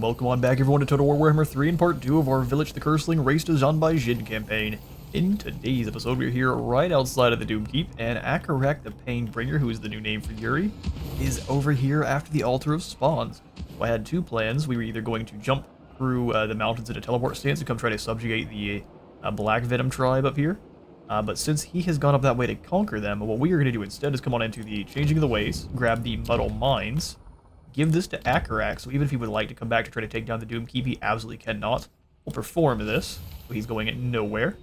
welcome on back everyone to Total War Warhammer 3 in part 2 of our Vilitch the Curseling Race to Zhanbai campaign. In today's episode, we're here right outside of the Doom Keep, and Akarak the Painbringer, who is the new name for Yuri, is over here after the Altar of Spawns. So I had two plans. We were either going to jump through the mountains in a teleport stance and come try to subjugate the Black Venom tribe up here. But since he has gone up that way to conquer them, what we are going to do instead is come on into the Changing of the Ways, grab the Muddle Mines, give this to Akarak, so even if he would like to come back to try to take down the Doom Keep, he absolutely cannot. We'll perform this, so he's going nowhere.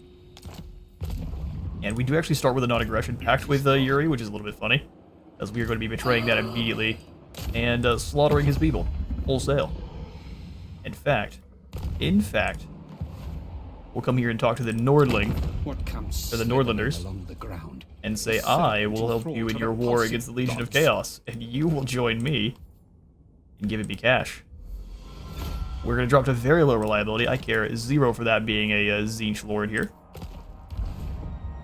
And we do actually start with a non-aggression pact with Yuri, which is a little bit funny, as we are going to be betraying that immediately and slaughtering his people wholesale. In fact, we'll come here and talk to the Nordling, or the Nordlanders, and say, I will help you in your war against the Legion of Chaos, and you will join me and give me cash. We're going to drop to very low reliability. I care 0 for that being a Tzeentch Lord here.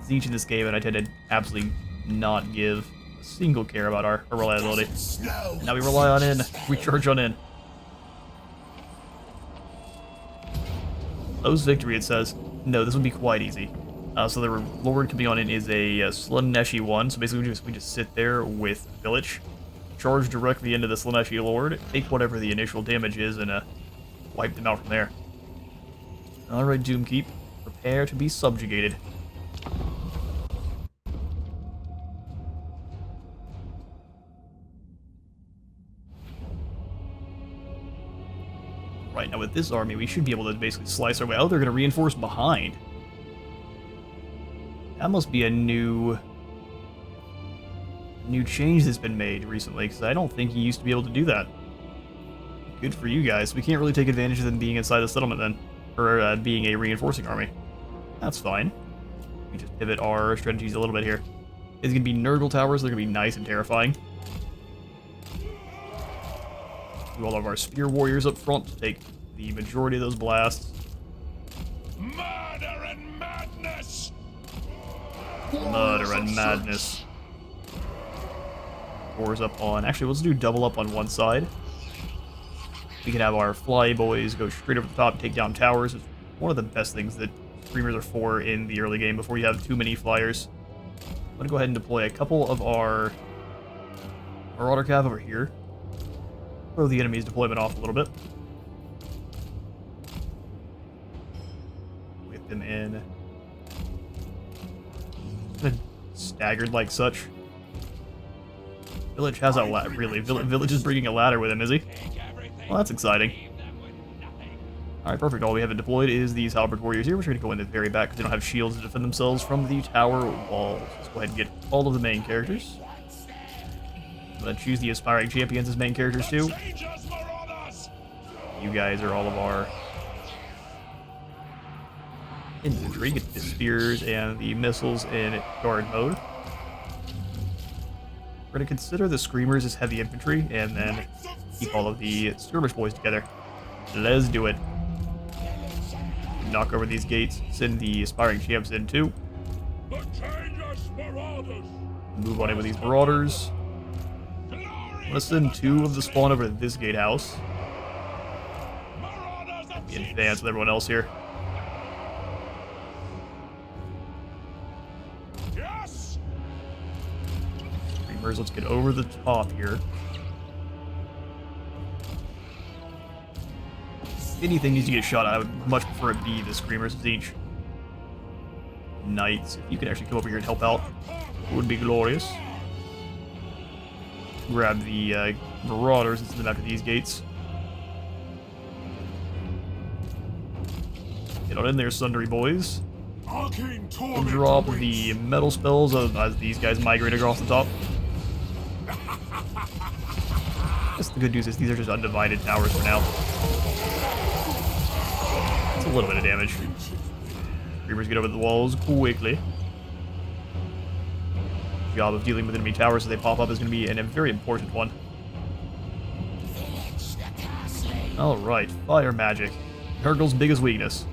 Tzeentch in this game, and I tend to absolutely not give a single care about our reliability. Now we rely on in. We charge on in. Close victory, it says. No, this would be quite easy. So the Lord coming on in is a Slaaneshi 1, so basically we just sit there with Vilitch, charge directly into the Slaaneshi Lord, take whatever the initial damage is, and wipe them out from there. Alright, Doomkeep, prepare to be subjugated. Right, now with this army, we should be able to basically slice our way. Oh, they're going to reinforce behind. That must be a new change that's been made recently, because I don't think he used to be able to do that. Good for you guys. We can't really take advantage of them being inside the settlement then, or being a reinforcing army. That's fine. We just pivot our strategies a little bit here. It's going to be Nurgle towers. They're going to be nice and terrifying. Do all of our spear warriors up front to take the majority of those blasts. Murder and madness! Murder and madness. Wars up on... Actually, let's do double up on one side. We can have our fly boys go straight over the top, take down towers. It's one of the best things that Screamers are for in the early game before you have too many flyers. I'm going to go ahead and deploy a couple of our Marauder Cav over here. Throw the enemy's deployment off a little bit. Whip them in. Staggered like such. Vilitch has a ladder, really. Vilitch is bringing a ladder with him, is he? Well, that's exciting. Alright, perfect. All we have deployed is these Halberd Warriors here, which are going to go in the very back because they don't have shields to defend themselves from the tower walls. Let's go ahead and get all of the main characters. I'm going to choose the Aspiring Champions as main characters too. You guys are all of our infantry. Get the spears and the missiles in guard mode. We're going to consider the Screamers as heavy infantry and then keep all of the skirmish boys together. Let's do it. Knock over these gates. Send the Aspiring Champs in too. Move on in with these Marauders. I'm going to send 2 of the spawn over to this gatehouse. Be in advance with everyone else here. Yes! Screamers, let's get over the top here. If anything needs to get shot at, I would much prefer it be the Screamers of Tzeentch. Knights, if you could actually come over here and help out, it would be glorious. Grab the Marauders and send them after these gates. Get on in there, Sundry Boys. We'll drop the metal spells as these guys migrate across the top. That's the good news is these are just undivided towers for now. It's a little bit of damage. Screamers get over the walls quickly. Job of dealing with enemy towers as they pop up is going to be a very important one. Alright, fire magic. Nurgle's biggest weakness.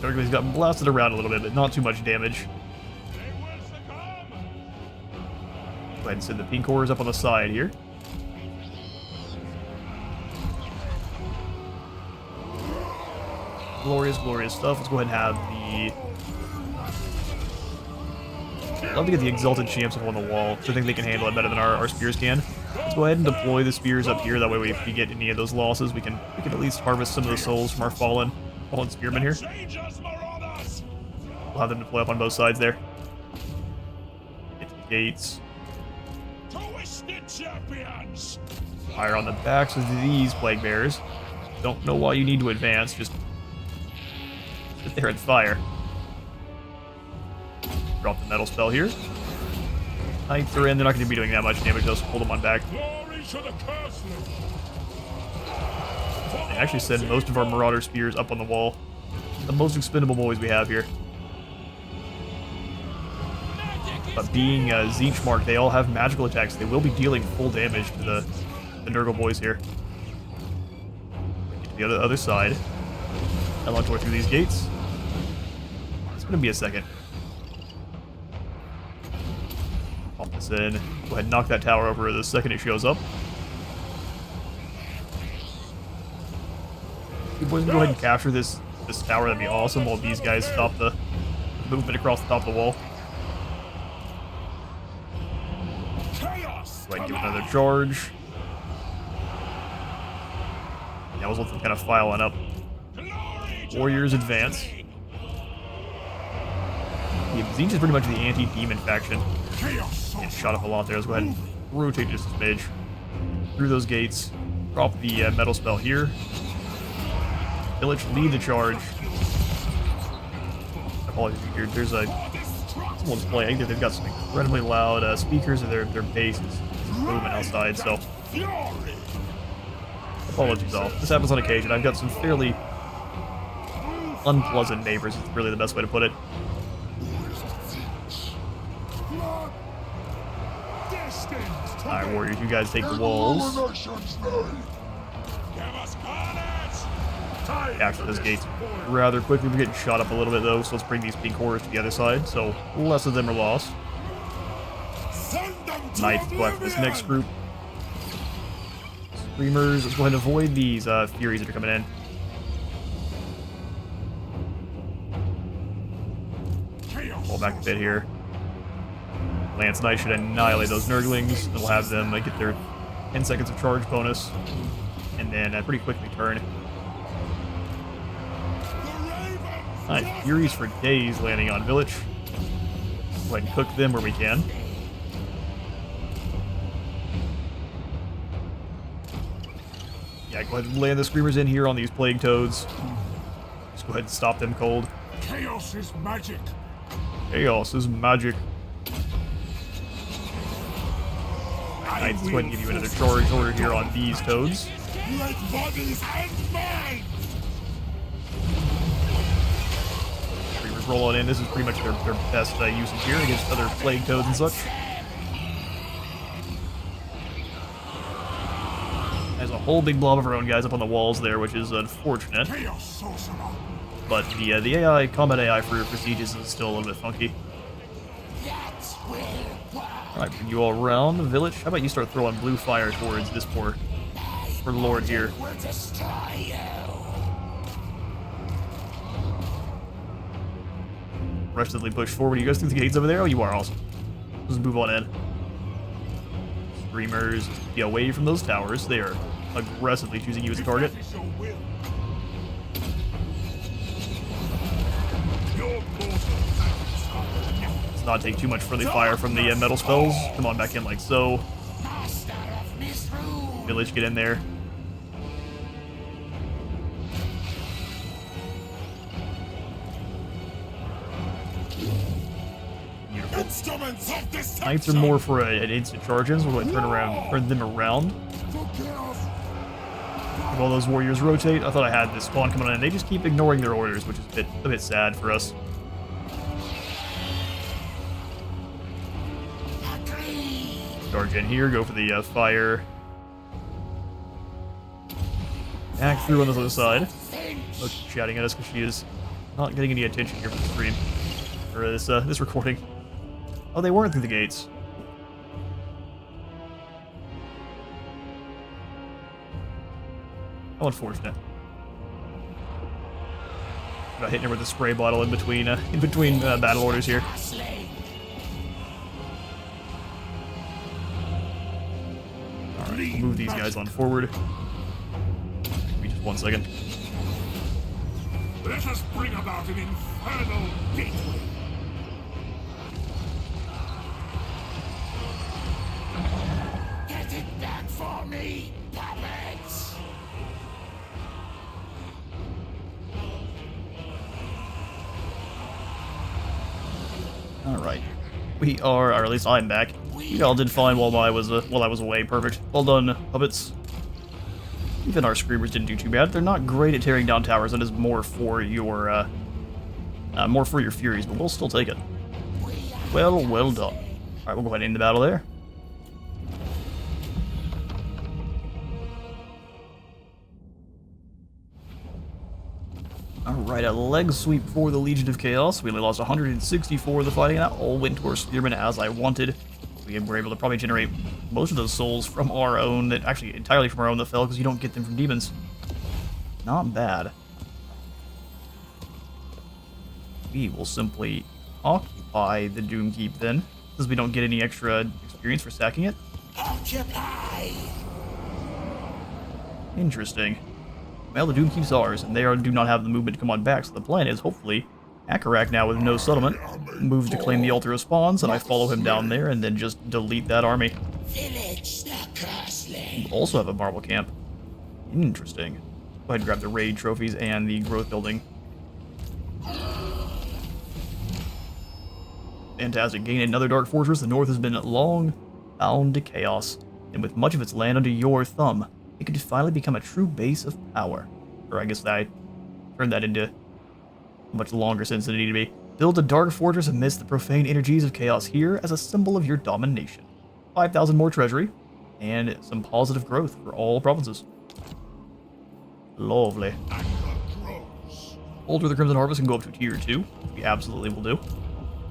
Nurgle's got blasted around a little bit, but not too much damage. ahead and send the pink cores up on the side here. Glorious, glorious stuff. Let's go ahead and have the... I'd love to get the Exalted Champs up on the wall, because I think they can handle it better than our spears can. Let's go ahead and deploy the spears up here. That way, if we get any of those losses, we can at least harvest some of the souls from our fallen spearmen here. We'll have them deploy up on both sides there. Get to the gates. Fire on the backs of these plague bearers. Don't know why you need to advance. Just sit there and fire. Drop the metal spell here. Knights are in. They're not going to be doing that much damage. They'll hold them on back. They actually send most of our Marauder spears up on the wall. The most expendable boys we have here. But being Zinch marked, they all have magical attacks. They will be dealing full damage to the Nurgle boys here. Get to the other side. Elantor through these gates. It's going to be a second. Pop this in. Go ahead and knock that tower over the second it shows up. You boys can go ahead and capture this tower. That'd be awesome while these guys stop the movement across the top of the wall. Go ahead and give another charge. That was looking kind of filing up. Warriors advance. Yeah, Zinch is pretty much the anti-demon faction. Get shot up a lot there. Let's go ahead and rotate just a smidge. Through those gates. Drop the metal spell here. Vilitch, lead the charge. Apologies if you hear. There's someone's playing. I think they've got some incredibly loud speakers and their bass is moving outside, so apologies all. This happens on occasion. I've got some fairly unpleasant neighbors. It's really the best way to put it. Alright, warriors, you guys take the walls. Capture those gates rather quickly. We're getting shot up a little bit though, so let's bring these pink horrors to the other side, so less of them are lost. Knights go after this next group. Screamers, let's go ahead and avoid these Furies that are coming in. Pull back a bit here. Lance Knight should annihilate those Nurglings. We'll have them get their 10 seconds of charge bonus, and then pretty quickly turn. Alright, Furies for days landing on Vilitch. Go ahead and cook them where we can. Yeah, go ahead and land the Screamers in here on these Plague Toads. Just go ahead and stop them cold. Chaos is magic. Chaos is magic. Knights, go ahead and give you another charge order here on these Toads. Let bodies and minds. Screamers roll on in. This is pretty much their best usage here against other Plague Toads and such. There's a whole big blob of our own guys up on the walls there, which is unfortunate. But the AI, combat AI for sieges is still a little bit funky. Alright, bring you all around. Vilitch, how about you start throwing blue fire towards this poor lord here. Restedly push forward. You guys through the gates over there? Oh, you are awesome. Let's move on in. Screamers, get away from those towers. They are aggressively choosing you as a target. Let's not take too much friendly fire from the metal spells. Come on back in like so. Vilitch, get in there. Knights are more for an instant charge-in, so we're going to turn them around. If all those warriors rotate, I thought I had this spawn coming in. They just keep ignoring their orders, which is a bit sad for us. Charge in here, go for the fire. Back through on this other side. Look, shouting at us because she is not getting any attention here from the stream. Or this recording. Oh, they weren't through the gates. How unfortunate. Got hitting her with a spray bottle in between battle orders here. Alright, move these guys on forward. Give me just 1 second. Let us bring about an infernal gateway. Get it back for me, puppets! Alright. We are, or at least I'm back. You all did fine while I was away. Perfect. Well done, puppets. Even our screamers didn't do too bad. They're not great at tearing down towers. That is more for your furies, but we'll still take it. Well done. All right, we'll go ahead and end the battle there. Alright, a leg sweep for the Legion of Chaos. We only lost 164 of the fighting, and that all went to our spearmen as I wanted. We were able to probably generate most of those souls from our own, actually entirely from our own that fell, because you don't get them from demons. Not bad. We will simply occupy the Doomkeep then, since we don't get any extra experience for sacking it. Occupy! Interesting. Well, the Doomkeep's ours, and they do not have the movement to come on back, so the plan is, hopefully, Akarak now with no settlement, moves to claim the Altar of Spawns, and I follow him down there and then just delete that army. Vilitch the Curseling! We also have a marble camp. Interesting. Go ahead and grab the raid trophies and the growth building. Fantastic. Gain another dark fortress. The north has been long bound to chaos, and with much of its land under your thumb, it could finally become a true base of power. Or I guess I turned that into a much longer sentence than it needed to be. Build a dark fortress amidst the profane energies of chaos here as a symbol of your domination. 5,000 more treasury, and some positive growth for all provinces. Lovely. Altar of the Crimson Harvest can go up to tier 2, which we absolutely will do.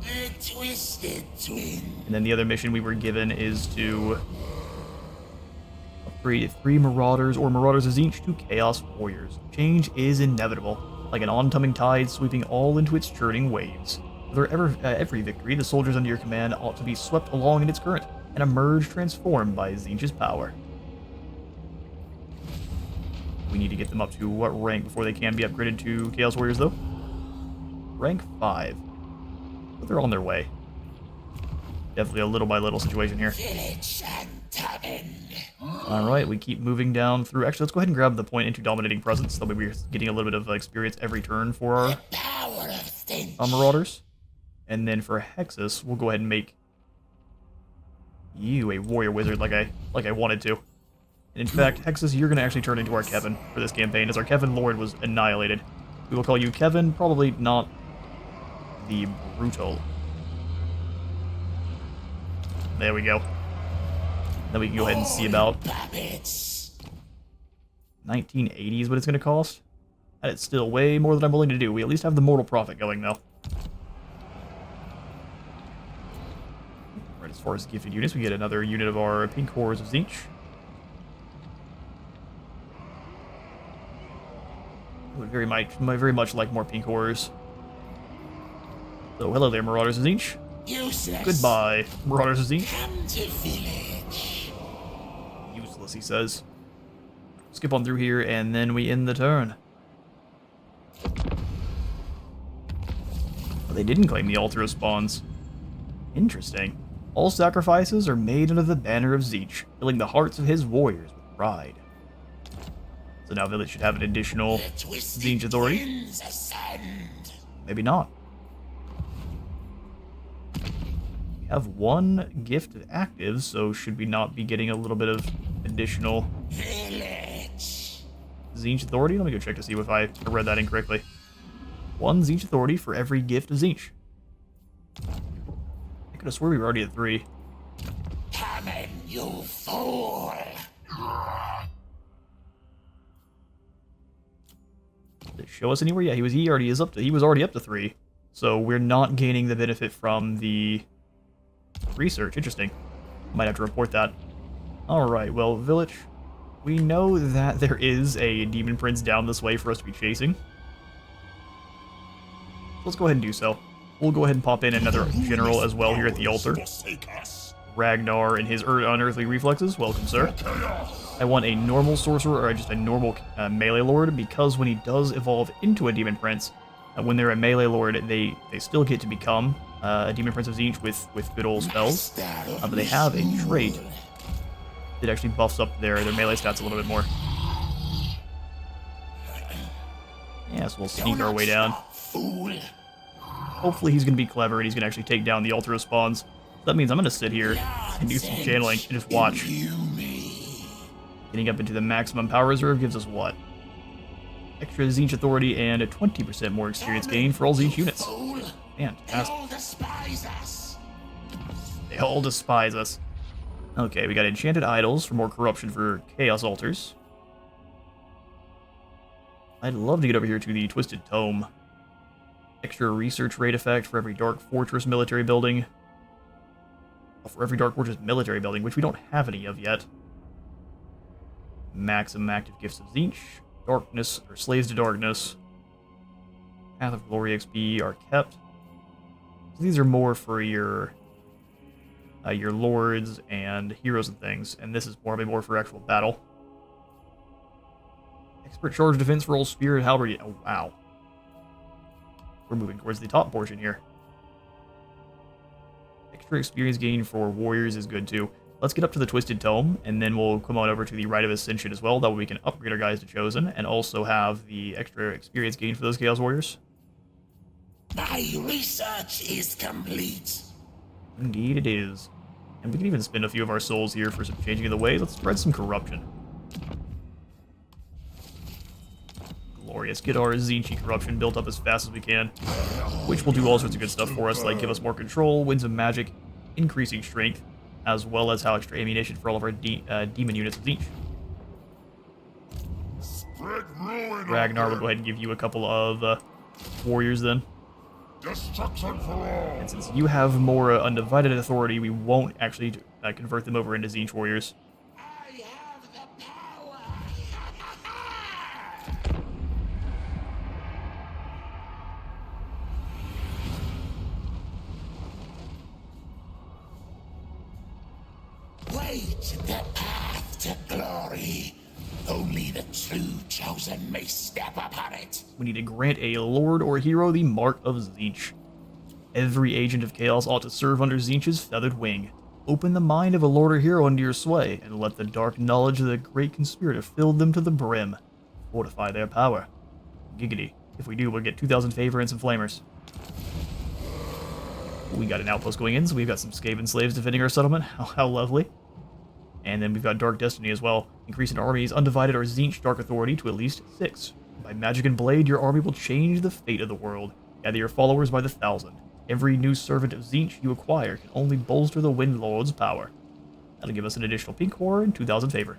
The Twisted Twin. And then the other mission we were given is to upgrade 3 Marauders or Marauders of Tzeentch to Chaos Warriors. Change is inevitable, like an oncoming tide sweeping all into its churning waves. With every victory, the soldiers under your command ought to be swept along in its current and emerge transformed by Tzeentch's power. We need to get them up to what rank before they can be upgraded to Chaos Warriors, though? Rank 5. But they're on their way. Definitely a little by little situation here. Alright, we keep moving down through. Actually, let's go ahead and grab the point into Dominating Presence. That way we're getting a little bit of experience every turn for our Marauders. And then for Hexus, we'll go ahead and make you a Warrior Wizard like I wanted to. And in fact, Hexus, you're going to actually turn into our Kevin for this campaign, as our Kevin Lord was annihilated. We will call you Kevin, probably not the Brutal. There we go. Then we can go ahead and see about 1980 is what it's going to cost. And it's still way more than I'm willing to do. We at least have the Mortal Prophet going, though. Right, as far as gifted units, we get another unit of our Pink Horrors of Tzeentch. I would very much like more Pink Horrors. So, hello there, Marauders of Tzeentch. Useless. Goodbye, Marauders of Tzeentch. Come to Vilitch. Useless, he says. Skip on through here, and then we end the turn. Well, they didn't claim the Altar of Spawns. Interesting. All sacrifices are made under the banner of Tzeentch, filling the hearts of his warriors with pride. So now Vilitch should have an additional Tzeentch authority. Maybe not. We have one gift active, so should we not be getting a little bit of additional Tzeentch authority? Let me go check to see if I read that incorrectly. One Tzeentch authority for every gift of Tzeentch. I could have swore we were already at 3. Come in, you fool! Did it show us anywhere? Yeah, he was already up to 3. So we're not gaining the benefit from the research. Interesting. Might have to report that. Alright, well, Vilitch, We know that there is a Demon Prince down this way for us to be chasing. Let's go ahead and do so. We'll go ahead and pop in another general as well here at the altar. Ragnar and his unearthly reflexes. Welcome, sir. I want a normal sorcerer or just a normal melee lord, because when he does evolve into a Demon Prince, when they're a melee lord, they still get to become a Demon Prince of Tzeentch with good old spells. But they have a trait that actually buffs up their melee stats a little bit more. Yeah, so we'll sneak our way down. Hopefully he's going to be clever and he's going to actually take down the Altar of Spawns. That means I'm going to sit here and do some channeling and just watch. Getting up into the maximum power reserve gives us what? Extra Tzeentch authority and a 20% more experience gain for all Tzeentch units. Fantastic. They all despise us. Okay, we got enchanted idols for more corruption for chaos altars. I'd love to get over here to the Twisted Tome. Extra research rate effect for every Dark Fortress military building. For every Dark Fortress military building, which we don't have any of yet. Maximum active gifts of Tzeentch. Darkness, or Slaves to Darkness. Path of Glory XP are kept. So these are more for your lords and heroes and things, and this is probably more for actual battle. Expert charge defense for all spear and halberd. Oh, wow. We're moving towards the top portion here. Extra experience gain for warriors is good too. Let's get up to the Twisted Tome, and then we'll come on over to the Rite of Ascension as well. That way we can upgrade our guys to Chosen, and also have the extra experience gain for those Chaos Warriors. My research is complete. Indeed it is. And we can even spend a few of our souls here for some changing of the ways. Let's spread some corruption. Glorious. Get our Tzeentch corruption built up as fast as we can, which will do all sorts of good stuff for us, like give us more control, winds of magic, increasing strength, as well as how extra ammunition for all of our demon units of Tzeentch. Ragnar will go ahead and give you a couple of warriors then. Destruction for all. And since you have more undivided authority, we won't actually convert them over into Tzeentch warriors. I have the power. Wait, the path to glory. Only the true chosen may step upon it. We need to grant a lord or hero the Mark of Tzeentch. Every agent of chaos ought to serve under Tzeentch's feathered wing. Open the mind of a lord or hero under your sway, and let the dark knowledge of the great conspirator fill them to the brim. Fortify their power. Giggity. If we do, we'll get 2,000 favor and some flamers. We got an outpost going in, so we've got some Skaven slaves defending our settlement. How lovely. And then we've got Dark Destiny as well. Increase an army's undivided or Tzeentch Dark Authority to at least 6. By magic and blade, your army will change the fate of the world. Gather your followers by the 1,000. Every new servant of Tzeentch you acquire can only bolster the Wind Lord's power. That'll give us an additional pink core and 2,000 favor.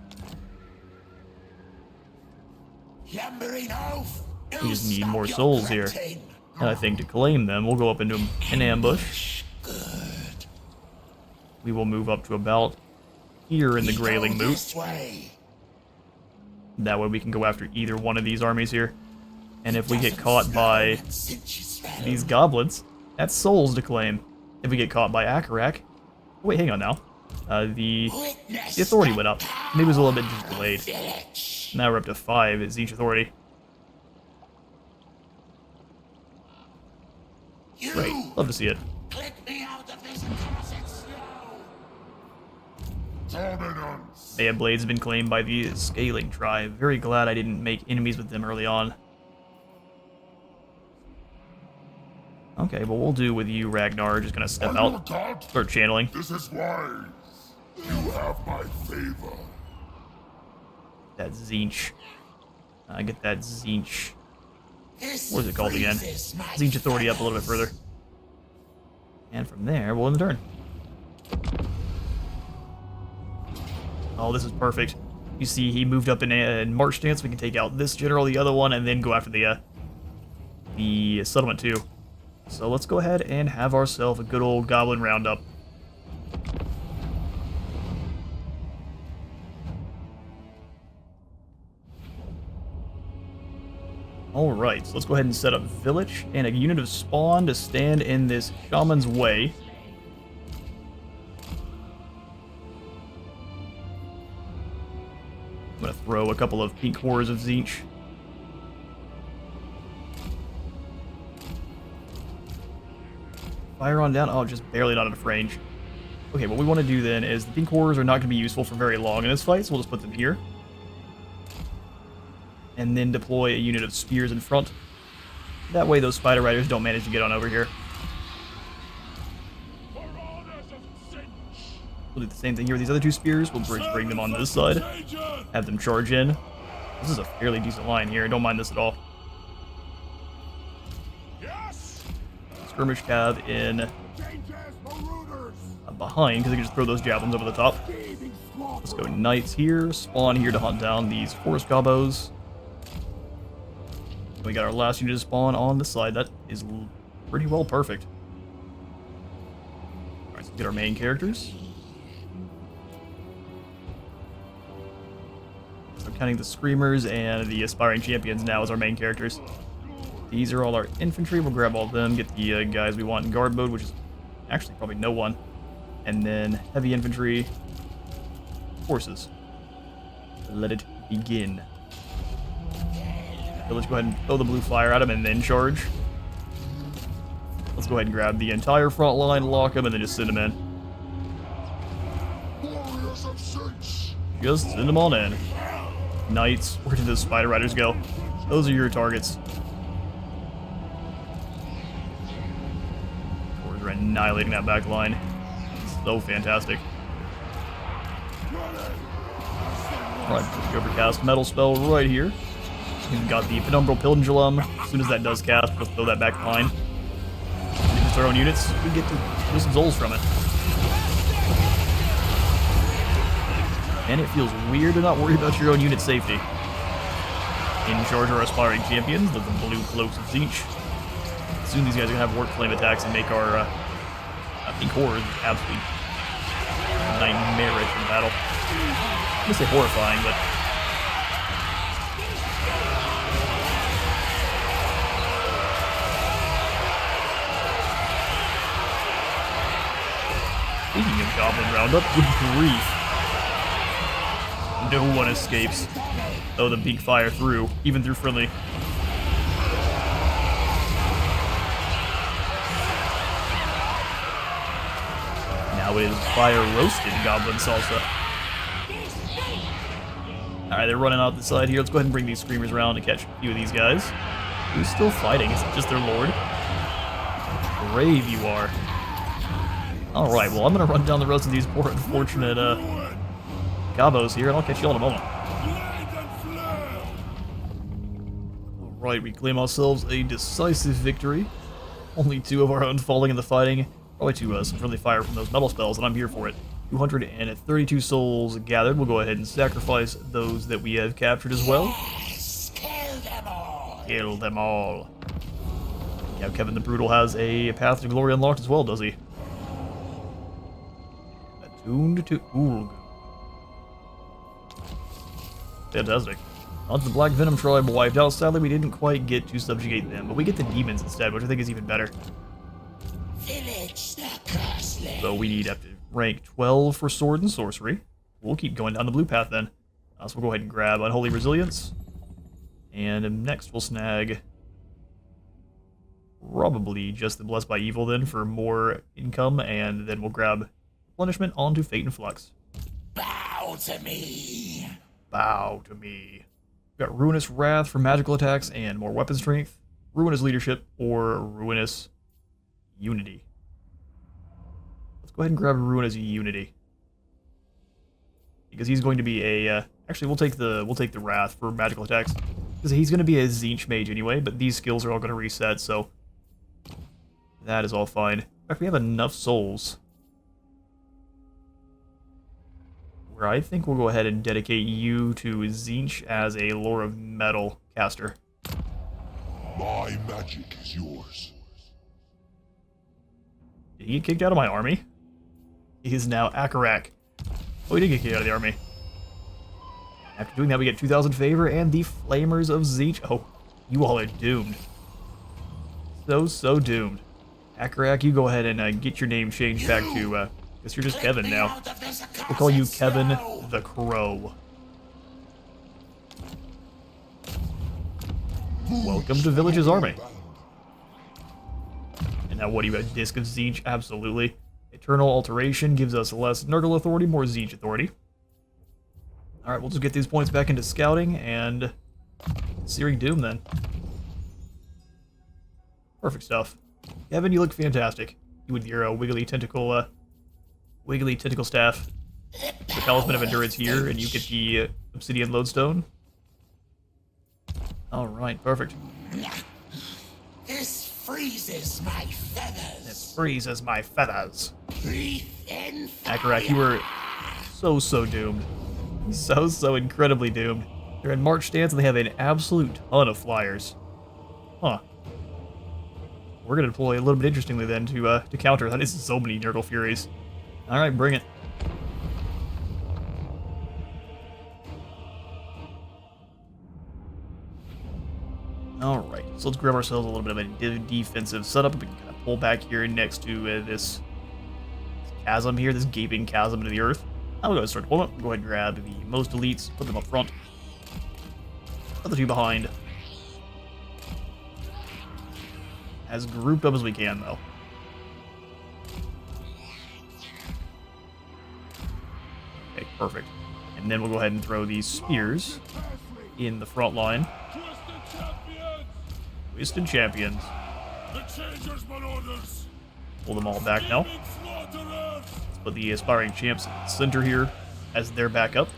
We just need more souls here. And I think to claim them, we'll go up into an ambush. Good. We will move up to about here in the Grayling Moot. That way we can go after either one of these armies here. And if we get caught by these goblins, that's souls to claim. If we get caught by Akarak... Oh, wait, hang on now. The authority went up. Maybe it was a little bit just delayed. Now we're up to 5 at Tzeentch authority. Great. Love to see it. Mayhem Blades have been claimed by the Scaling tribe. Very glad I didn't make enemies with them early on. Okay, well, we'll do with you, Ragnar. Just gonna step out, start channeling. This is wise. You have my favor. That Tzeentch. Get that Tzeentch. What is it called again? Tzeentch authority up a little bit further. And from there, we'll end the turn. Oh, this is perfect. You see, he moved up in march stance. We can take out this general, the other one, and then go after the settlement too. So let's go ahead and have ourselves a good old goblin roundup. Alright, so let's go ahead and set up Vilitch and a unit of Spawn to stand in this Shaman's way. I'm going to throw a couple of pink horrors of Tzeentch. Fire on down. Oh, just barely not enough range. Okay, what we want to do then is the pink horrors are not going to be useful for very long in this fight, so we'll just put them here. And then deploy a unit of spears in front. That way those spider riders don't manage to get on over here. We'll do the same thing here with these other two spears. We'll bring them on this side. Have them charge in. This is a fairly decent line here. Don't mind this at all. Skirmish cav in behind, because they can just throw those javelins over the top. Let's go knights here. Spawn here to hunt down these forest gobos. We got our last unit to spawn on the side. That is pretty well perfect. Alright, so get our main characters. So counting the Screamers and the Aspiring Champions now as our main characters. These are all our infantry. We'll grab all of them, get the guys we want in guard mode, which is actually probably no one. And then heavy infantry, horses. Let it begin. So let's go ahead and throw the blue fire at him and then charge. Let's go ahead and grab the entire front line, lock them, and then just send them in. Just send them on in. Knights, where did those spider riders go? Those are your targets. We're annihilating that back line. So fantastic. Alright, overcast metal spell right here. We've got the Penumbral Pendulum. As soon as that does cast, we'll throw that back behind. Just our own units, we get to do some souls from it. And it feels weird to not worry about your own unit safety. In charge are our Aspiring Champions, the blue cloaks of Tzeentch. Soon these guys are going to have Warp Flame attacks and make our pink horrors absolutely nightmarish in battle. I'm going to say horrifying, but... Speaking of Goblin Roundup, good grief. No one escapes. Oh, the big fire through, even through friendly. Now it is fire-roasted Goblin Salsa. Alright, they're running out the side here. Let's go ahead and bring these Screamers around to catch a few of these guys. Who's still fighting? Is it just their lord? Brave you are. Alright, well, I'm going to run down the rest of these poor unfortunate gobos here, and I'll catch you all in a moment. Alright, we claim ourselves a decisive victory. Only 2 of our own falling in the fighting. Probably to some friendly fire from those metal spells, and I'm here for it. 232 souls gathered. We'll go ahead and sacrifice those that we have captured as well. Yes, kill them all. Kill them all. Yeah, Kevin the Brutal has a Path to Glory unlocked as well, does he? Attuned to Ulg. Fantastic. Once the Black Venom tribe wiped out, sadly we didn't quite get to subjugate them, but we get the demons instead, which I think is even better. Vilitch the Curseling. So we need up to rank 12 for sword and sorcery. We'll keep going down the blue path then. So we'll go ahead and grab Unholy Resilience. And next we'll snag probably just the Blessed by Evil then for more income, and then we'll grab Replenishment onto Fate and Flux. Bow to me. Bow to me. We've got Ruinous Wrath for magical attacks and more weapon strength, Ruinous Leadership, or Ruinous Unity. Let's go ahead and grab Ruinous Unity. Because he's going to be a... actually, we'll take the Wrath for magical attacks. Because he's going to be a Tzeentch mage anyway, but these skills are all going to reset, so... that is all fine. In fact, we have enough souls. Where I think we'll go ahead and dedicate you to Tzeentch as a Lore of Metal caster. My magic is yours. Did he get kicked out of my army? He is now Akarak. Oh, he did get kicked out of the army. After doing that, we get 2,000 favor and the Flamers of Tzeentch. Oh, You all are doomed. So doomed. Akarak, you go ahead and get your name changed back to, I guess you're just Kevin now. We'll call you Kevin the Crow. Welcome to Vilitch's army. And now what do you got? Disc of Siege? Absolutely. Eternal Alteration gives us less Nurgle authority, more Siege authority. Alright, we'll just get these points back into scouting and Searing Doom then. Perfect stuff. Kevin, you look fantastic. You with your wiggly tentacle staff. The Talisman of Endurance here, and you get the Obsidian Lodestone. Alright, perfect. This freezes my feathers. This freezes my feathers. Breathe in fire. Akarak, you were so doomed. So incredibly doomed. They're in March stance and they have an absolute ton of flyers. Huh. We're gonna deploy a little bit interestingly then to counter. That is so many Nurgle Furies. Alright, bring it. Alright, so let's grab ourselves a little bit of a defensive setup. We can kind of pull back here next to this chasm here, this gaping chasm into the earth. I'm going to start pulling up. Go ahead and grab the most elites, put them up front. Put the two behind. As grouped up as we can, though. Okay, perfect. And then we'll go ahead and throw these spears in the front line. Twisted Champions. Pull them all back now. Let's put the Aspiring Champs in the center here as their backup.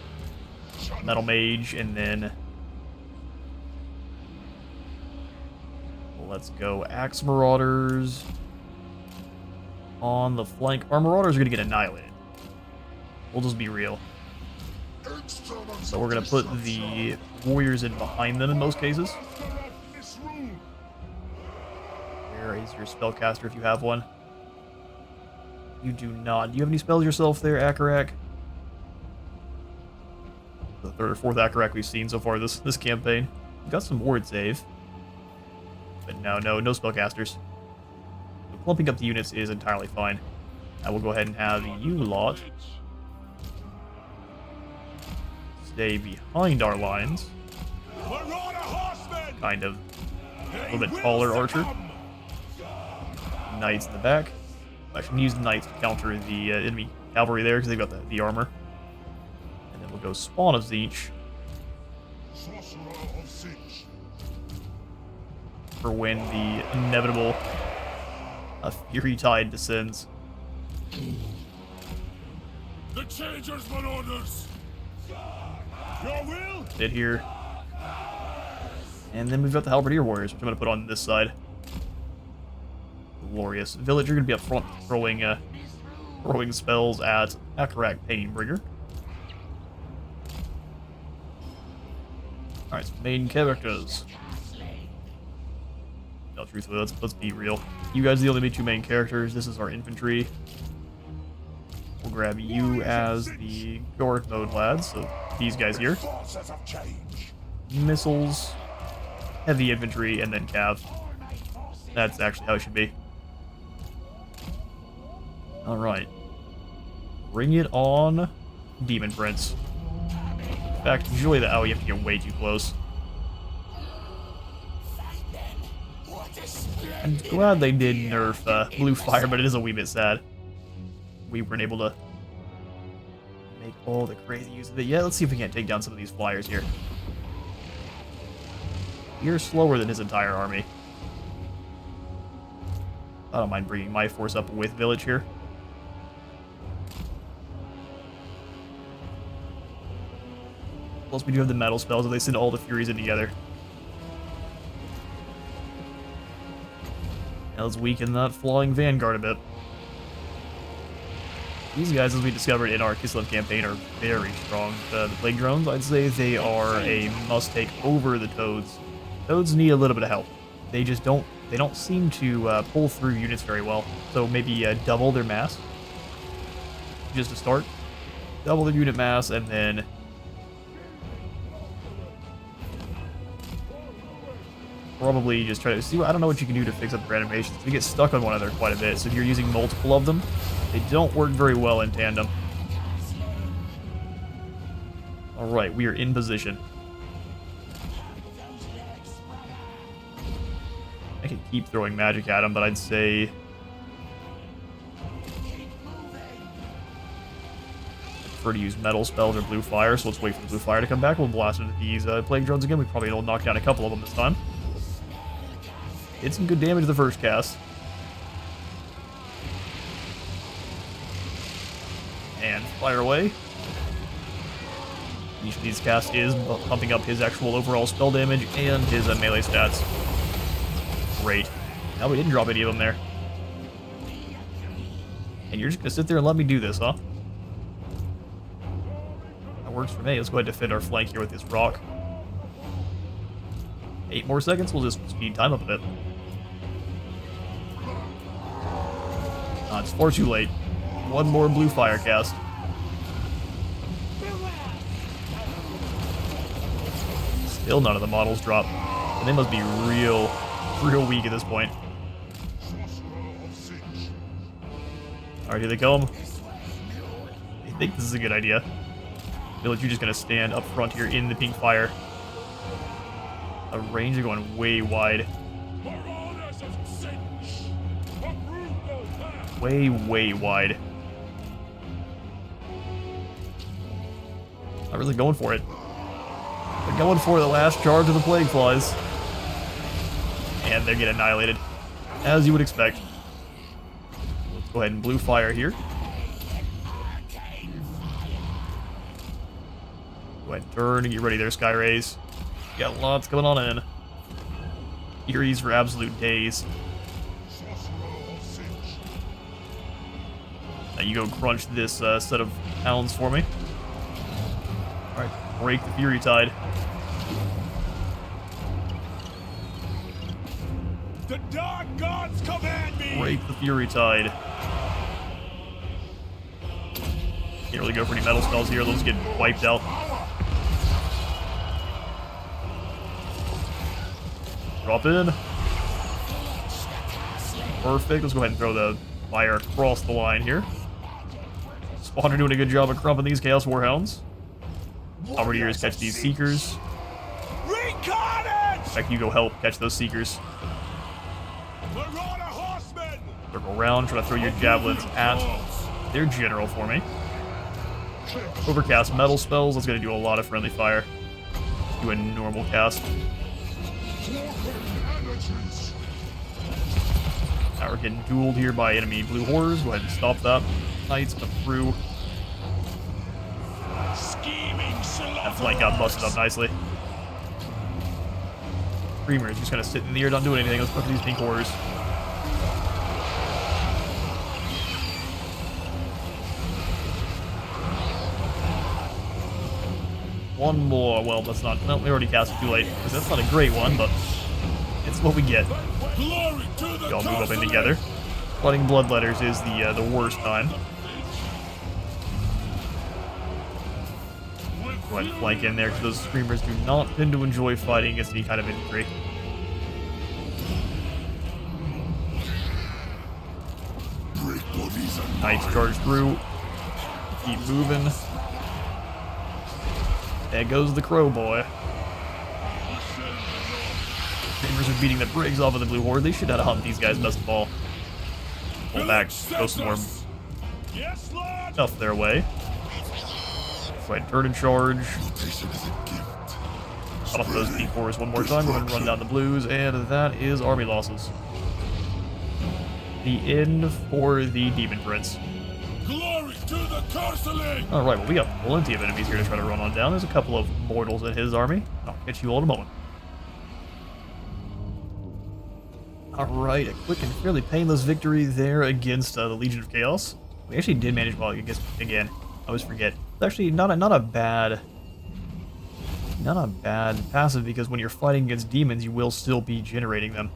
Metal Mage, and then let's go Axe Marauders on the flank. Our Marauders are going to get annihilated. We'll just be real. So we're going to put the Warriors in behind them in most cases. Where is your Spellcaster if you have one? You do not. Do you have any spells yourself there, Akarak? The third or fourth Akarak we've seen so far this campaign. We've got some ward save. But no spellcasters. So clumping up the units is entirely fine. I will go ahead and have you lot stay behind our lines. Kind of a little bit taller archer. Knights in the back. I should use the knights to counter the enemy cavalry there because they've got the armor. And then we'll go Spawn of Siege. For when the inevitable Fury Tide descends. The Changers want orders. Your will? Did here. And then we've got the Halberdier Warriors, which I'm going to put on this side. Glorious. Village, you're going to be up front throwing spells at Akarak Painbringer. Alright, so main characters. No, truthfully, let's be real. You guys are the only two main characters. This is our infantry. We'll grab you as the guard mode lads, so these guys here. Missiles, heavy infantry, and then cav. That's actually how it should be. Alright. Bring it on, Demon Prince. In fact, usually oh, you have to get way too close. I'm glad they did nerf Blue Fire, but it is a wee bit sad. We weren't able to make all the crazy use of it yet. Let's see if we can't take down some of these flyers here. You're slower than his entire army. I don't mind bringing my force up with Village here. Plus, we do have the metal spells, so they send all the Furies in together. Now let's weaken that flying Vanguard a bit. These guys, as we discovered in our Kislev campaign, are very strong. The Plague Drones, I'd say they are a must-take over the Toads. Toads need a little bit of help. They just don't seem to pull through units very well. So maybe double their mass, just to start. Double their unit mass, and then probably just try to see. I don't know what you can do to fix up their animations. They get stuck on one another quite a bit, so if you're using multiple of them, they don't work very well in tandem. Alright, we are in position. I can keep throwing magic at him, but I'd say... I prefer to use metal spells or blue fire, so let's wait for the blue fire to come back. We'll blast into these plague drones again. We probably will knock down a couple of them this time. Did some good damage the first cast. And fire away. Each of these casts is pumping up his actual overall spell damage and his melee stats. Great. Now we didn't drop any of them there. And you're just going to sit there and let me do this, huh? That works for me. Let's go ahead and defend our flank here with this RoC. 8 more seconds. We'll just speed time up a bit. It's far too late. One more blue fire cast. Still none of the models drop. And they must be real weak at this point. Alright, here they come. I think this is a good idea. Vilitch, you're just going to stand up front here in the pink fire. The range are going way wide. Way wide. Not really going for it. They're going for the last charge of the plague flies. And they get annihilated. As you would expect. Let's go ahead and blue fire here. Go ahead and turn and get ready there, Sky Rays. Got lots going on in. Eerie's for absolute days. Now you go crunch this set of hounds for me. Alright, break the Fury Tide. The dark gods command me! Break the Fury Tide. Can't really go for any metal spells here, those get wiped out. Drop in. Perfect, let's go ahead and throw the fire across the line here. Spawner doing a good job of crumping these Chaos Warhounds. Bombardiers catch these Seekers. Recon it! In fact, you go help catch those Seekers. Circle around, try to throw your javelins at their general for me. Overcast metal spells, that's going to do a lot of friendly fire. Do a normal cast. Now we're getting dueled here by enemy blue horrors. Go ahead and stop that. Knights come through. That flank got busted up nicely. Screamer is just gonna sit in the air, not doing anything. Let's look at these pink horrors. One more. Well, that's not. No, we already cast it too late. Because that's not a great one, but it's what we get. We all move up in together. Flooding Bloodletters is the worst time. Go ahead and flank in there, because those Screamers do not tend to enjoy fighting against any kind of infantry. Knights charge through. Keep moving. There goes the Crow Boy. Screamers are beating the Briggs off of the Blue Horde. They should have humped these guys best of all. Pull back, throw some more stuff their way. Go ahead, turn and charge. Cut off those pink horrors one more time. We're going to run down the blues, and that is army losses. The end for the Demon Prince. Glory to the Curseling! Alright, well, we got plenty of enemies here to try to run on down. There's a couple of mortals in his army. I'll catch you all in a moment. Alright, a quick and fairly painless victory there against the Legion of Chaos. We actually did manage, well, I guess, again, I always forget. It's actually not a bad passive, because when you're fighting against demons, you will still be generating them.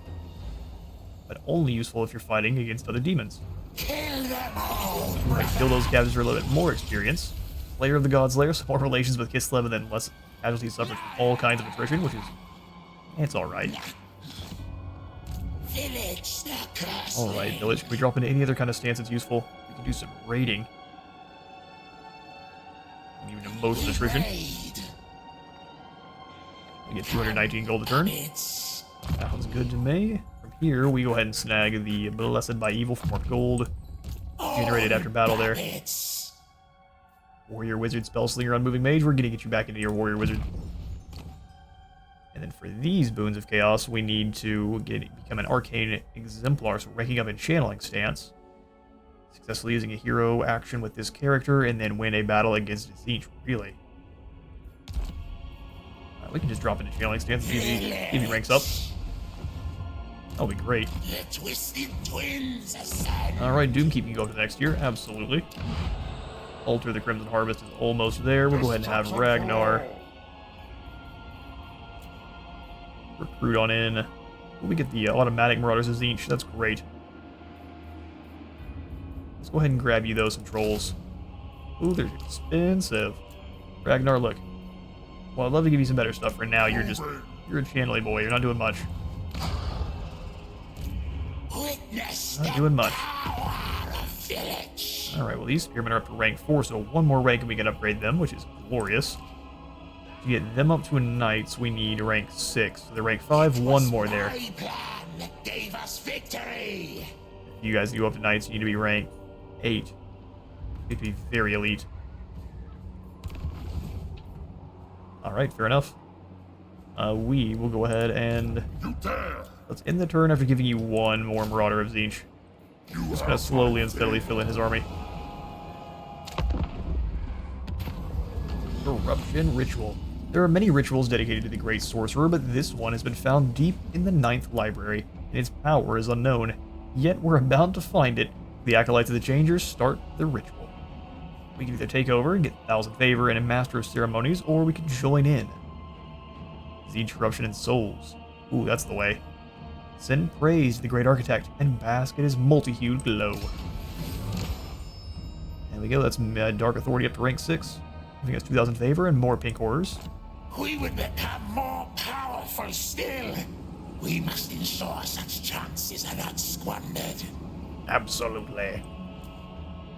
But only useful if you're fighting against other demons. Kill them all! Right, kill those captives for a little bit more experience. Slayer of the Gods Slayer, some more relations with Kislev, and then less casualties suffered from all kinds of attrition, which is... it's alright. Vilitch the Curseling. Alright, Village, can we drop into any other kind of stance that's useful? We can do some raiding. Even most attrition. We get 219 gold a turn. Sounds good to me. From here, we go ahead and snag the Blessed by Evil for more gold. Generated after battle there. Warrior Wizard, Spellslinger, Unmoving Mage. We're going to get you back into your Warrior Wizard. And then for these Boons of Chaos, we need to become an Arcane Exemplar, so ranking up in Channeling stance. Successfully using a hero action with this character, and then win a battle against Zinch. Really? We can just drop into Channeling stance and give me ranks up. That'll be great. The Twisted Twins. Alright, Doomkeep can go to next year. Absolutely. Alter the Crimson Harvest is almost there. We'll go ahead and have Ragnar recruit on in. We get the automatic Marauders of Zinch. That's great. Let's go ahead and grab you, though, some trolls. Ooh, they're expensive. Ragnar, look. Well, I'd love to give you some better stuff. For now, you're a channeling boy. You're not doing much. Not doing much. Alright, well, these spearmen are up to rank 4, so one more rank and we can upgrade them, which is glorious. To get them up to a knights, we need rank 6. So they're rank 5, one more there. If you guys go up to knights, you need to be rank 8. You have to be very elite. Alright, fair enough. We will go ahead and let's end the turn after giving you one more Marauder of Zinch. Just gonna slowly and steadily fill in his army. Corruption Ritual. There are many rituals dedicated to the Great Sorcerer, but this one has been found deep in the 9th Library, and its power is unknown. Yet we're about to find it. The Acolytes of the Changers start the ritual. We can either take over and get 1,000 favor and a Master of Ceremonies, or we can join in. Zinch Corruption and Souls. Ooh, that's the way. Send praise to the Great Architect and bask in his multi-hued glow. There we go, that's Dark Authority up to rank 6. I think that's 2,000 favor and more pink horrors. We would become more powerful still. We must ensure such chances are not squandered. Absolutely.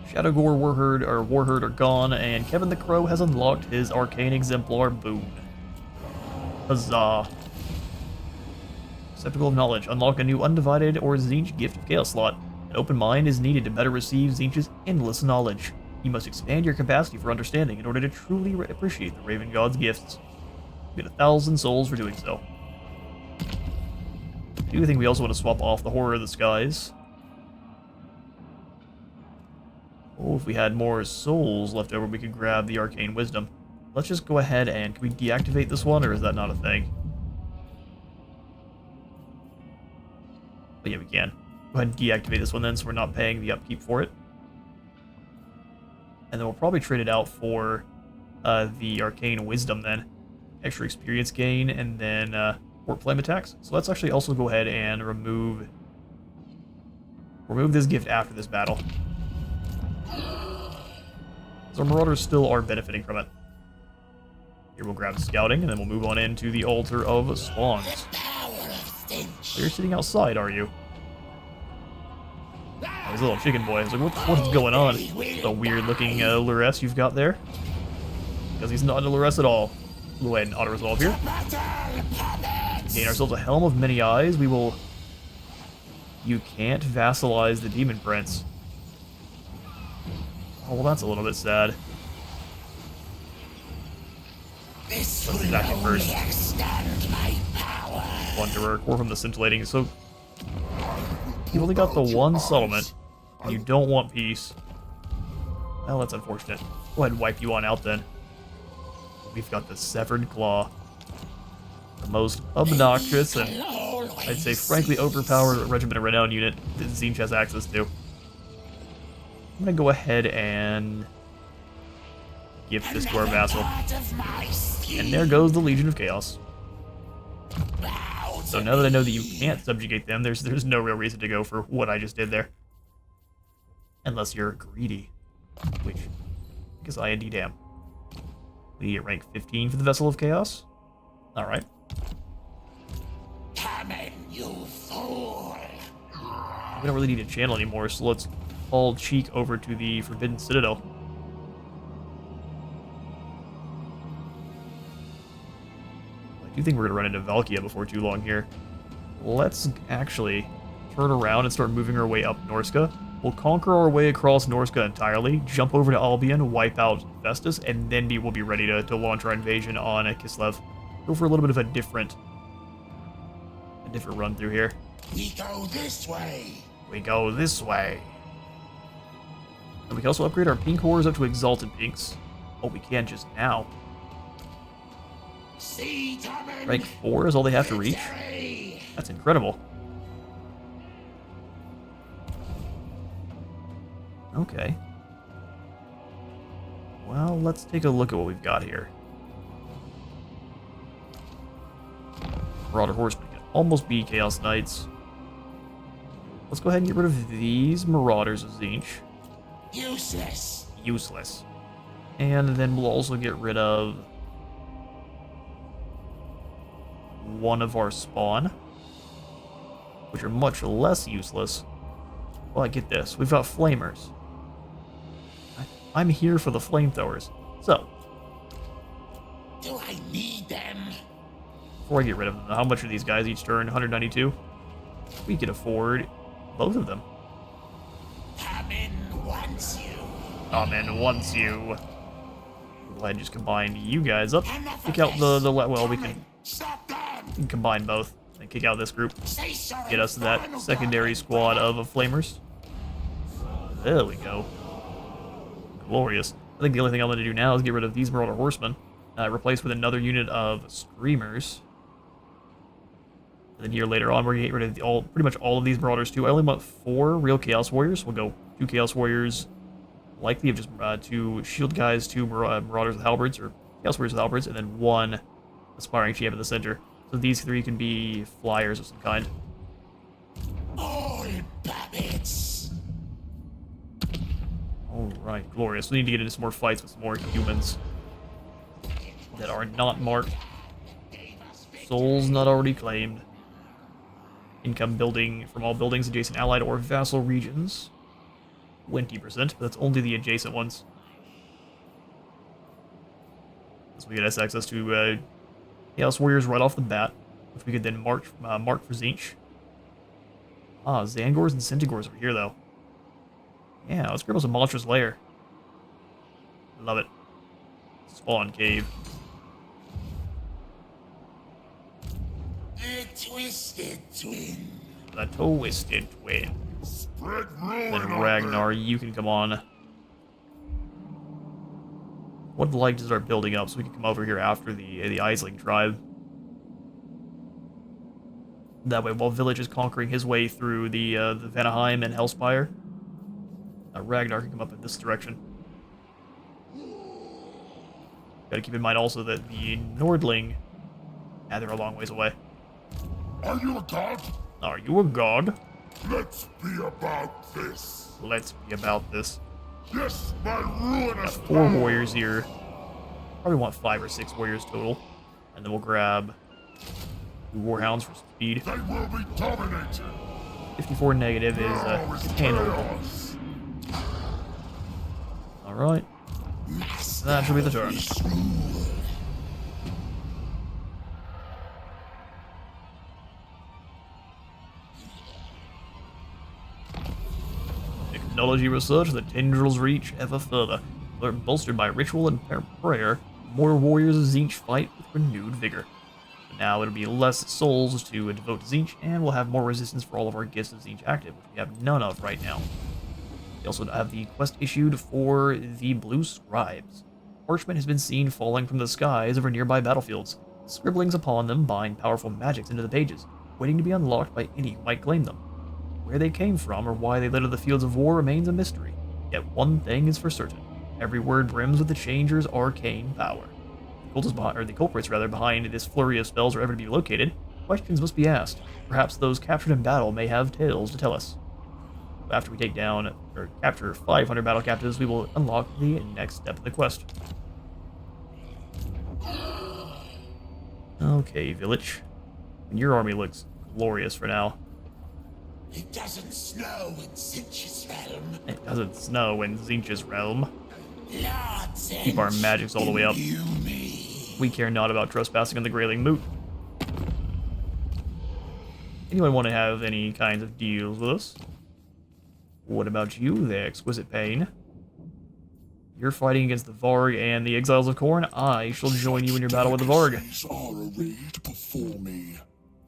Shadowgore Warherd are gone, and Kevin the Crow has unlocked his Arcane Exemplar boon. Huzzah. Receptacle of Knowledge. Unlock a new Undivided or Zinch Gift of Chaos slot. An open mind is needed to better receive Zinch's endless knowledge. You must expand your capacity for understanding in order to truly appreciate the Raven God's gifts. You get 1,000 souls for doing so. I do think we also want to swap off the Horror of the Skies. Oh, if we had more souls left over, we could grab the Arcane Wisdom. Let's just go ahead and... Can we deactivate this one, or is that not a thing? But yeah, we can. Go ahead and deactivate this one then, so we're not paying the upkeep for it. And then we'll probably trade it out for the Arcane Wisdom then. Extra experience gain, and then Port Flame attacks. So let's actually also go ahead and remove this gift after this battle. So our Marauders still are benefiting from it. Here we'll grab Scouting, and then we'll move on into the Altar of Swans. So you're sitting outside, are you? Oh, this little chicken boy. I was like, what's going on? The weird-looking Luress you've got there. Because he's not a Luress at all. We'll go ahead and auto-resolve here. Gain ourselves a Helm of Many Eyes. We will... You can't vassalize the Demon Prince. Oh, well, that's a little bit sad. Let's attack him first. Wanderer, core from the Scintillating. So, you only got the one settlement, and you don't want peace. Well, that's unfortunate. Go ahead and wipe you on out then. We've got the Severed Claw. The most obnoxious and, I'd say, frankly overpowered Regiment of Renown unit that Zinch has access to. I'm gonna go ahead and gift this to our vassal. And there goes the Legion of Chaos. So now that I know that you can't subjugate them, there's no real reason to go for what I just did there. Unless you're greedy. Which, because I indeed am. We get rank 15 for the Vessel of Chaos. Alright. Come in, you fools! We don't really need a channel anymore, so let's haul Cheek over to the Forbidden Citadel. I do think we're going to run into Valkia before too long here. Let's actually turn around and start moving our way up Norska. We'll conquer our way across Norska entirely, jump over to Albion, wipe out Festus, and then we'll be ready to launch our invasion on Kislev. Go for a little bit of a different run through here. We go this way. We go this way. And we can also upgrade our pink horrors up to exalted pinks. Oh, we can just now. See, Tommen. Rank 4 is all they have to reach. Victory. That's incredible. Okay. Well, let's take a look at what we've got here. Marauder Horsemen can almost be Chaos Knights. Let's go ahead and get rid of these Marauders of Tzeentch. Useless. Useless. And then we'll also get rid of one of our spawn, which are much less useless. Well, I get this. We've got Flamers. I'm here for the flamethrowers. So, Do I need them? before I get rid of them, how much are these guys each turn? 192? We can afford both of them. Tommen wants you. Amen wants you. Go ahead and just combine you guys up. Enough Kick of out the this. well, we Tommen, can stop them. combine both and kick out this group. Say sorry. Get us that Final secondary God. squad of flamers. There we go. Glorious. I think the only thing I'm going to do now is get rid of these Marauder Horsemen, replace with another unit of Screamers. And then here later on, we're going to get rid of pretty much all of these Marauders too. I only want 4 real Chaos Warriors. We'll go 2 Chaos Warriors, likely of just 2 Shield guys, 2 Marauders with Halberds, or Chaos Warriors with Halberds, and then 1 Aspiring Champ in the center. So these 3 can be Flyers of some kind. All babbits. Alright, glorious. We need to get into some more fights with some more humans that are not marked. Souls not already claimed. Income building from all buildings, adjacent allied or vassal regions. 20%, but that's only the adjacent ones. So we get us access to Chaos Warriors right off the bat, which we could then mark for Tzeentch. Ah, Zangors and Centigors over here, though. Yeah, let's grab us a Monstrous Lair. Love it. Spawn Cave. The Twisted Twin. The Twisted Twin. Spread ruin Then on Ragnar, you can come on. What like to start building up so we can come over here after the Aisling tribe. That way, while Vilitch is conquering his way through the Vanaheim and Hellspire, Ragnar can come up in this direction. Gotta keep in mind also that the Nordling, they're a long ways away. Are you a god? Are you a god? Let's be about this. Let's be about this. Yes, my ruinous Got 4 power. warriors here. Probably want 5 or 6 warriors total. And then we'll grab 2 Warhounds for speed. They will be dominated. 54 negative is Now is handleable. chaos. Alright. That should be the turn. Technology research, the tendrils reach ever further. They're bolstered by ritual and prayer. More warriors of Tzeentch fight with renewed vigor. But now it'll be less souls to devote to Tzeentch, and we'll have more resistance for all of our gifts of Tzeentch active, which we have none of right now. We also have the quest issued for the Blue Scribes. Parchment has been seen falling from the skies over nearby battlefields. Scribblings upon them bind powerful magics into the pages, waiting to be unlocked by any who might claim them. Where they came from or why they litter the fields of war remains a mystery. Yet one thing is for certain. Every word brims with the Changer's arcane power. The culprits behind this flurry of spells are ever to be located, questions must be asked. Perhaps those captured in battle may have tales to tell us. After we take down or capture 500 battle captives, we will unlock the next step of the quest. Okay, Vilitch. Your army looks glorious for now. It doesn't snow in Sinch's realm. It doesn't snow in Zinch's realm. Lord Zinch, Keep our magics all the way up. imbue me. We care not about trespassing on the Grayling Moot. Anyone want to have any kinds of deals with us? What about you there, Exquisite Pain? You're fighting against the Varg and the Exiles of Khorne. I shall join you in your battle with the Varg. Delicacies are arrayed before me.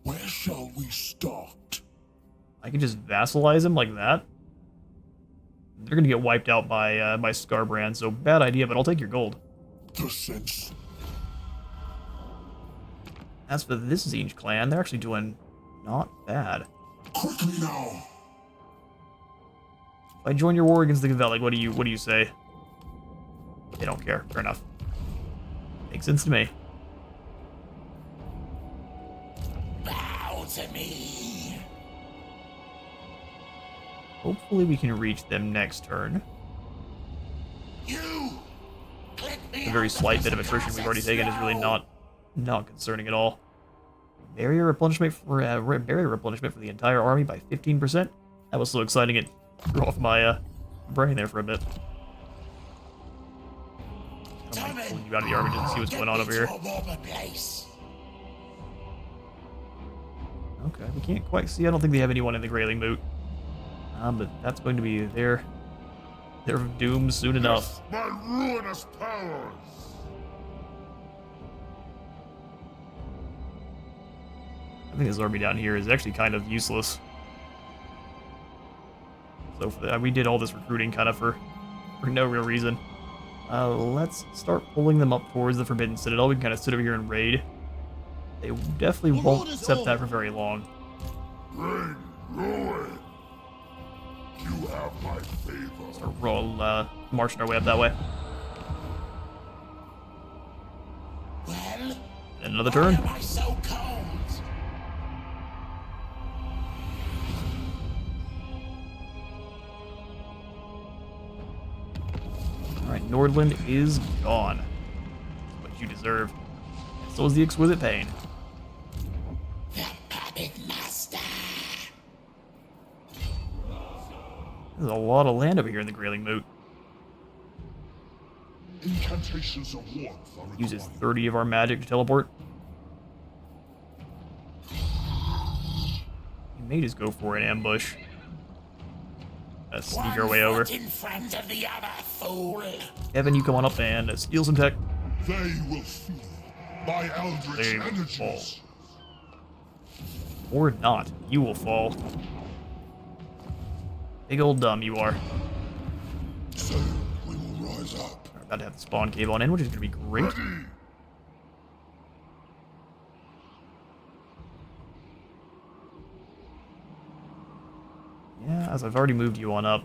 Where shall we start? I can just vassalize him like that? They're gonna get wiped out by Scarbrand, so bad idea, but I'll take your gold. The sense. As for this Zinch clan, they're actually doing not bad. Quickly now. If I join your war against the Gavelig, what do you say? They don't care. Fair enough. Makes sense to me. Bow to me. Hopefully we can reach them next turn. You. Click me The very out slight the bit of attrition we've already taken is really snow. not concerning at all. Barrier replenishment for the entire army by 15%. That was so exciting it threw off my brain there for a bit. I'm like pulling you out of the army just to see what's going on over here. Okay, we can't quite see. I don't think they have anyone in the Grayling Moot. But that's going to be their doom soon enough. My ruinous powers. I think this army down here is actually kind of useless. So we did all this recruiting kind of for no real reason. Let's start pulling them up towards the Forbidden Citadel. We can kind of sit over here and raid. They definitely won't accept that for very long. Rain, ruin. You have my favor. So we're marching our way up that way. Well, And another turn. why am I so cold? Alright, Nordland is gone. What you deserve. And so is the Exquisite Pain. The puppet master. There's a lot of land over here in the Grayling Moot. Incantations of warmth are Uses required. 30 of our magic to teleport. We may just go for an ambush. Sneak our way over. One foot in front of the other, fool. Evan, you come on up and steal some tech. They will feel my eldritch They will energies. Or not. You will fall. Big old dumb you are. So we will rise up. We're about to have the spawn cave on in, which is going to be great. Ready. Yeah, as I've already moved you on up.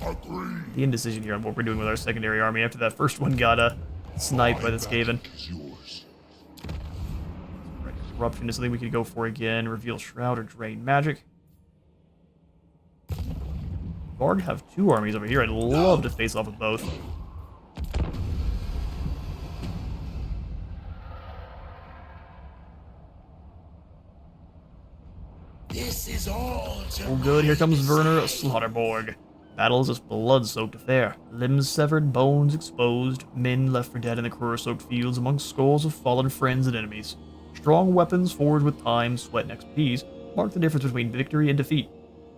Agree. The indecision here on what we're doing with our secondary army after that first one got sniped by the Skaven. Is yours. Right, Corruption is something we could go for again. Reveal Shroud or Drain Magic. Varg have two armies over here. I'd love to face off with both. This is all to Oh good, here comes my Werner side. Slaughterborg. Battle is a blood-soaked affair. Limbs severed, bones exposed, men left for dead in the corror-soaked fields among skulls of fallen friends and enemies. Strong weapons forged with time, sweat, and expertise mark the difference between victory and defeat.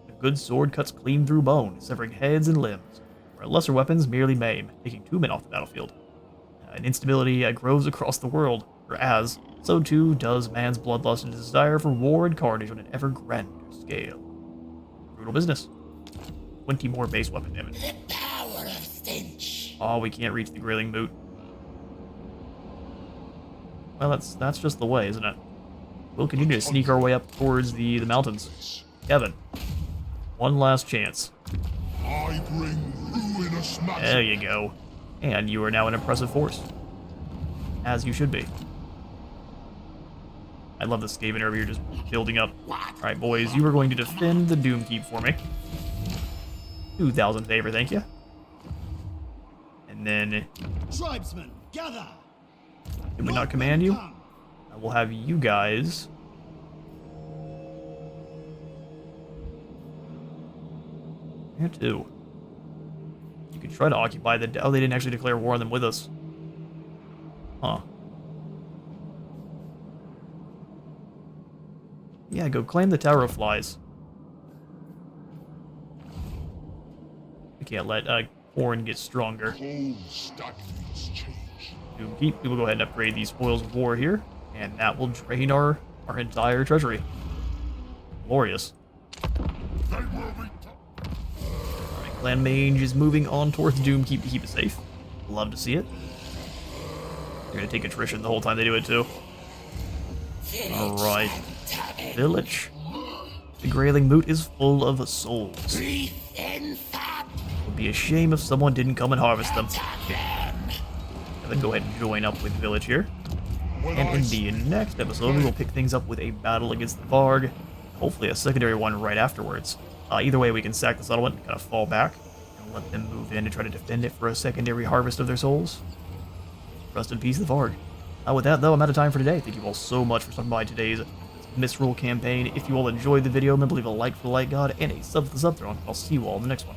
A good sword cuts clean through bone, severing heads and limbs, where lesser weapons merely maim, taking 2 men off the battlefield. An instability grows across the world, for as, so too does man's bloodlust and desire for war and carnage on an ever grander scale. Brutal business. 20 more base weapon damage. The power of stench. Oh, we can't reach the Grayling Moot. Well, that's just the way, isn't it? We'll continue to sneak our way up towards the mountains. Kevin, one last chance. I bring ruinous magic. There you go. And you are now an impressive force. As you should be. I love the Skaven over here just building up. Alright, boys, you are going to defend the Doomkeep for me. 2,000 favor, thank you. And then, Tribesmen, gather! did we not command you? I will have you guys Here too. You could try to occupy the... Oh, they didn't actually declare war on them with us. Huh. Yeah, go claim the Tower of Flies. We can't let Horn get stronger. Doomkeep, we will go ahead and upgrade these spoils of war here, and that will drain our entire treasury. Glorious. Alright, Clan Mage is moving on towards Doomkeep to keep it safe. Love to see it. They're gonna take attrition the whole time they do it too. Alright. Vilitch. The Grayling Moot is full of souls. It would be a shame if someone didn't come and harvest them. And then go ahead and join up with Vilitch here. And in the next episode, we will pick things up with a battle against the Varg. Hopefully a secondary one right afterwards. Either way, we can sack the settlement, kind of fall back, and let them move in to try to defend it for a secondary harvest of their souls. Rest in peace, the Varg. With that, though, I'm out of time for today. Thank you all so much for stopping by today's Misrule campaign. If you all enjoyed the video, remember to leave a like for the like god and a sub for the sub throne. I'll see you all in the next one.